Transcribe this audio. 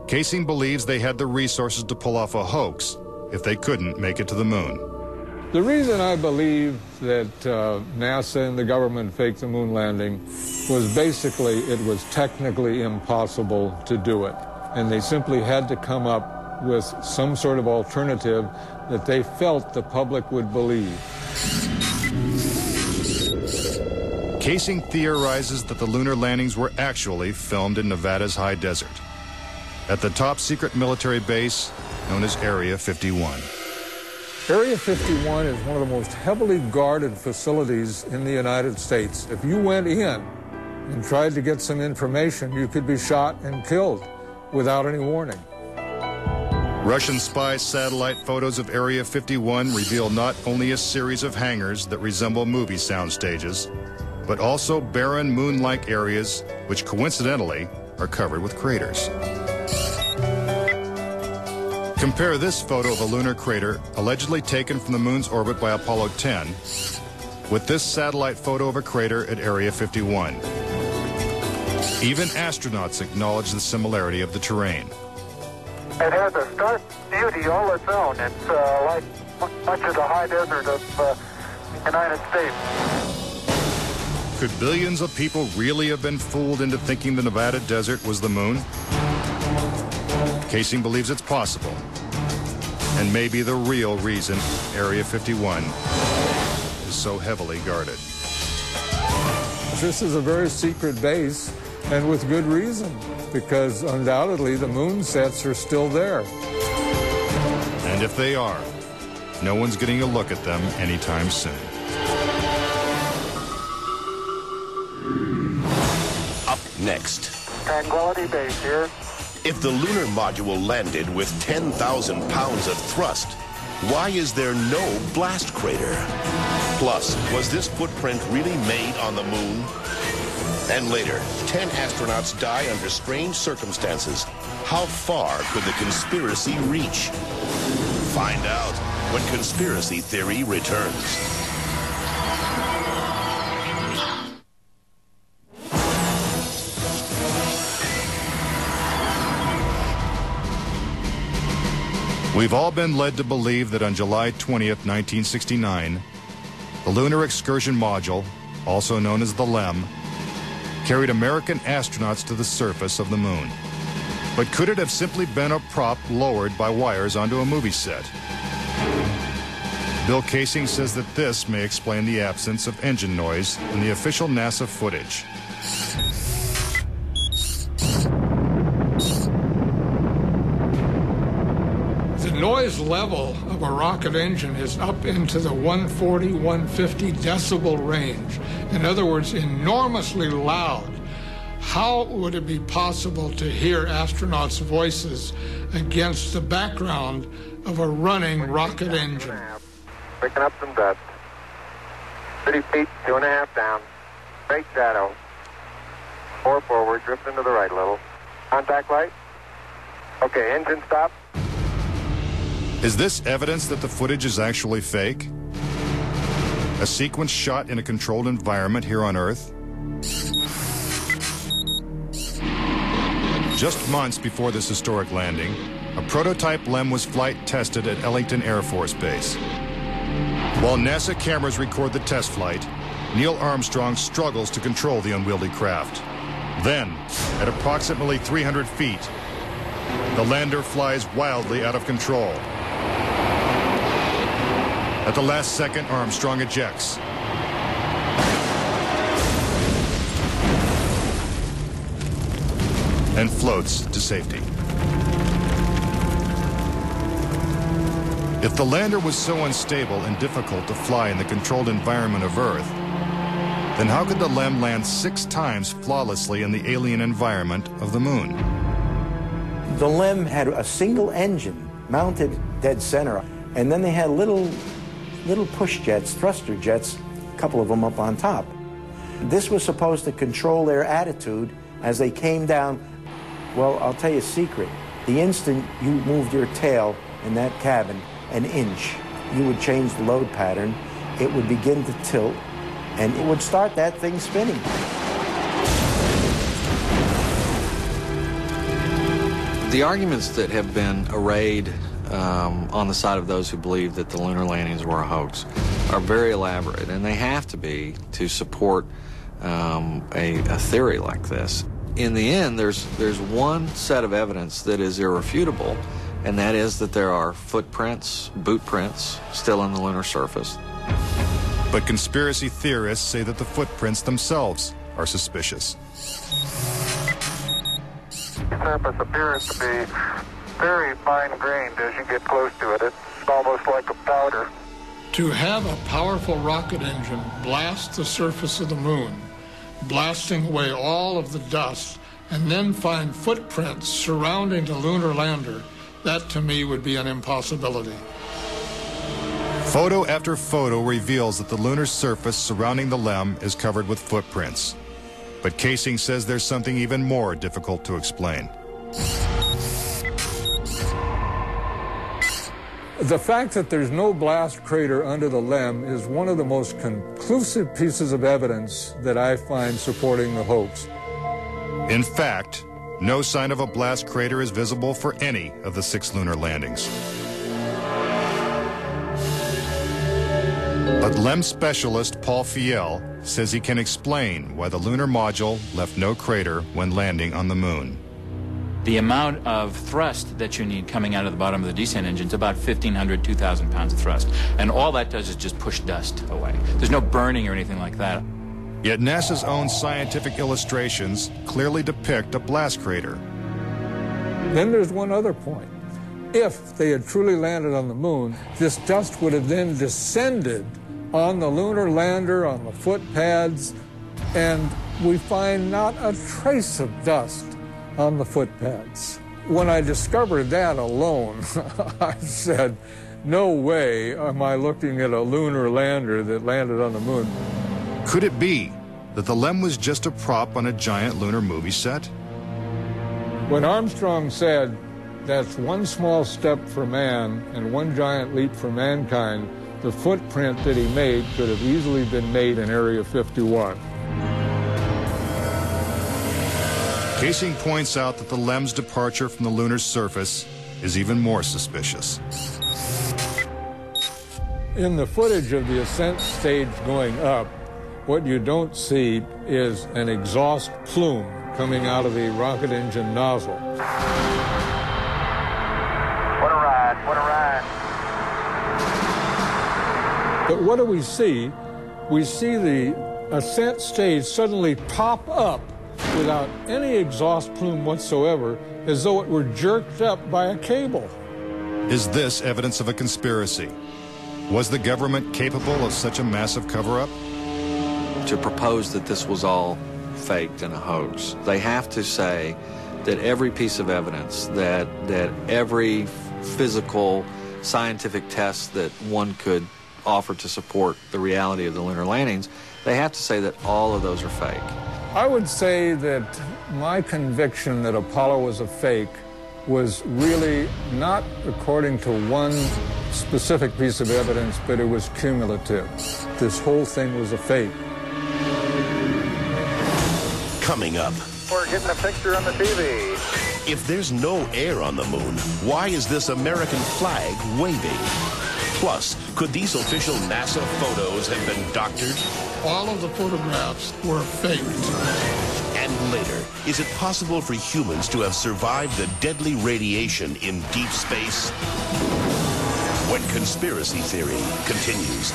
Kaysing believes they had the resources to pull off a hoax if they couldn't make it to the moon. The reason I believe that NASA and the government faked the moon landing was basically it was technically impossible to do it. And they simply had to come up with some sort of alternative that they felt the public would believe. Kaysing theorizes that the lunar landings were actually filmed in Nevada's high desert, at the top secret military base known as Area 51. Area 51 is one of the most heavily guarded facilities in the United States. If you went in and tried to get some information, you could be shot and killed without any warning. Russian spy satellite photos of Area 51 reveal not only a series of hangars that resemble movie sound stages, but also barren moon-like areas which coincidentally are covered with craters. Compare this photo of a lunar crater allegedly taken from the moon's orbit by Apollo 10 with this satellite photo of a crater at Area 51. Even astronauts acknowledge the similarity of the terrain. It has a stark beauty all its own. It's like much of the high desert of the United States. Could billions of people really have been fooled into thinking the Nevada desert was the moon? Kaysing believes it's possible, and maybe the real reason Area 51 is so heavily guarded. This is a very secret base, and with good reason, because undoubtedly the moon sets are still there. And if they are, no one's getting a look at them anytime soon. Up next. Tranquility Base here. If the lunar module landed with 10,000 pounds of thrust, why is there no blast crater? Plus, was this footprint really made on the moon? And later, 10 astronauts die under strange circumstances. How far could the conspiracy reach? Find out when Conspiracy Theory returns. We've all been led to believe that on July 20th, 1969, the Lunar Excursion Module, also known as the LEM, carried American astronauts to the surface of the moon. But could it have simply been a prop lowered by wires onto a movie set? Bill Kaysing says that this may explain the absence of engine noise in the official NASA footage. The noise level of a rocket engine is up into the 140, 150 decibel range. In other words, enormously loud. How would it be possible to hear astronauts' voices against the background of a running rocket engine? Picking up some dust. 30 feet, 2.5 down. Straight shadow. 4 forward, drift into the right a little. Contact light. Okay, engine stop. Is this evidence that the footage is actually fake? A sequence shot in a controlled environment here on Earth? Just months before this historic landing, a prototype LEM was flight tested at Ellington Air Force Base. While NASA cameras record the test flight, Neil Armstrong struggles to control the unwieldy craft. Then, at approximately 300 feet, the lander flies wildly out of control. At the last second, Armstrong ejects. And floats to safety. If the lander was so unstable and difficult to fly in the controlled environment of Earth, then how could the LEM land 6 times flawlessly in the alien environment of the moon? The LEM had a single engine mounted dead center, and then they had little push jets, thruster jets, a couple of them up on top. This was supposed to control their attitude as they came down. Well, I'll tell you a secret. The instant you moved your tail in that cabin an inch, you would change the load pattern, it would begin to tilt, and it would start that thing spinning. The arguments that have been arrayed on the side of those who believe that the lunar landings were a hoax are very elaborate, and they have to be to support a theory like this. In the end, there's one set of evidence that is irrefutable, and that is that there are footprints, boot prints, still on the lunar surface. But conspiracy theorists say that the footprints themselves are suspicious. The surface appears to be very fine-grained as you get close to it. It's almost like a powder. To have a powerful rocket engine blast the surface of the moon, blasting away all of the dust, and then find footprints surrounding the lunar lander, that to me would be an impossibility. Photo after photo reveals that the lunar surface surrounding the LEM is covered with footprints. But Kaysing says there's something even more difficult to explain. The fact that there's no blast crater under the LEM is one of the most conclusive pieces of evidence that I find supporting the hoax. In fact, no sign of a blast crater is visible for any of the 6 lunar landings. But LEM specialist Paul Fiel says he can explain why the lunar module left no crater when landing on the moon. The amount of thrust that you need coming out of the bottom of the descent engine is about 1,500, 2,000 pounds of thrust. And all that does is just push dust away. There's no burning or anything like that. Yet NASA's own scientific illustrations clearly depict a blast crater. Then there's one other point. If they had truly landed on the moon, this dust would have then descended on the lunar lander, on the foot pads, and we find not a trace of dust on the foot pads. When I discovered that alone, I said, no way am I looking at a lunar lander that landed on the moon. Could it be that the LEM was just a prop on a giant lunar movie set? When Armstrong said, that's one small step for man and one giant leap for mankind, the footprint that he made could have easily been made in Area 51. Kaysing points out that the LEM's departure from the lunar surface is even more suspicious. In the footage of the ascent stage going up, what you don't see is an exhaust plume coming out of the rocket engine nozzle. What a ride, what a ride. But what do we see? We see the ascent stage suddenly pop up without any exhaust plume whatsoever, as though it were jerked up by a cable. Is this evidence of a conspiracy? Was the government capable of such a massive cover-up? To propose that this was all faked and a hoax, they have to say that every piece of evidence, that every physical, scientific test that one could offer to support the reality of the lunar landings, they have to say that all of those are fake. I would say that my conviction that Apollo was a fake was really not according to one specific piece of evidence, but it was cumulative. This whole thing was a fake. Coming up. We're getting a picture on the TV. If there's no air on the moon, why is this American flag waving? Plus, could these official NASA photos have been doctored? All of the photographs were faked. And later, is it possible for humans to have survived the deadly radiation in deep space? When Conspiracy Theory continues.